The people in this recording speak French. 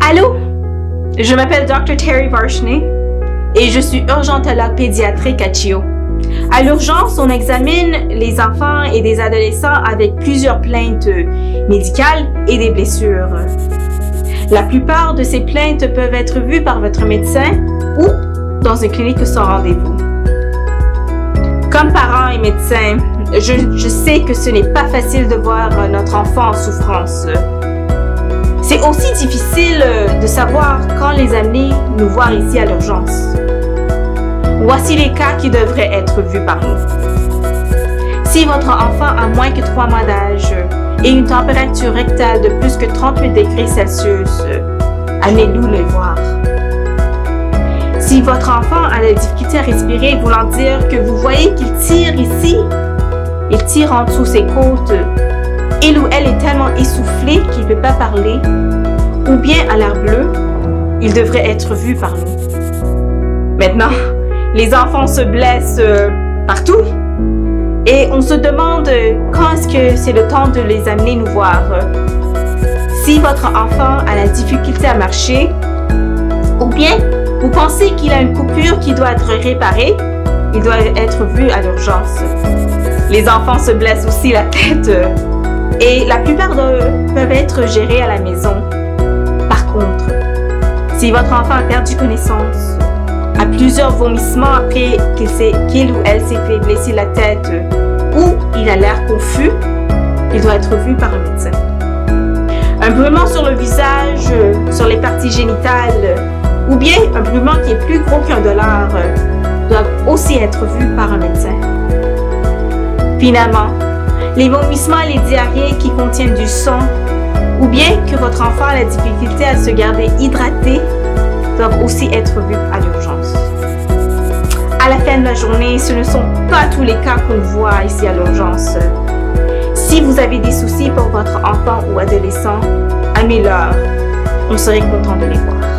Allô? Je m'appelle Dr. Terry Varshney et je suis urgentologue pédiatrique à CHIO. À l'urgence, on examine les enfants et des adolescents avec plusieurs plaintes médicales et des blessures. La plupart de ces plaintes peuvent être vues par votre médecin ou dans une clinique sans rendez-vous. Comme parents et médecins, je sais que ce n'est pas facile de voir notre enfant en souffrance. C'est aussi difficile de savoir quand les amener nous voir ici à l'urgence. Voici les cas qui devraient être vus par nous. Si votre enfant a moins que 3 mois d'âge et une température rectale de plus que 38 degrés Celsius, amenez-nous le voir. Si votre enfant a la difficulté à respirer, voulant dire que vous voyez qu'il tire ici, il tire en dessous ses côtes, il ou elle est tellement essoufflé qu'il ne peut pas parler, ou bien à l'air bleu, il devrait être vu par nous. Maintenant, les enfants se blessent partout et on se demande quand est-ce que c'est le temps de les amener nous voir. Si votre enfant a la difficulté à marcher, ou bien vous pensez qu'il a une coupure qui doit être réparée, il doit être vu à l'urgence. Les enfants se blessent aussi la tête et la plupart d'eux peuvent être gérés à la maison. Par contre, si votre enfant a perdu connaissance, a plusieurs vomissements après qu'il ou elle s'est fait blesser la tête ou il a l'air confus, il doit être vu par un médecin. Un brûlement sur le visage, sur les parties génitales ou bien un brûlement qui est plus gros qu'$1 doivent aussi être vus par un médecin. Finalement, les vomissements et les diarrhées qui contiennent du sang ou bien que votre enfant a la difficulté à se garder hydraté doivent aussi être vus à l'urgence. À la fin de la journée, ce ne sont pas tous les cas qu'on voit ici à l'urgence. Si vous avez des soucis pour votre enfant ou adolescent, amenez-leur. On serait content de les voir.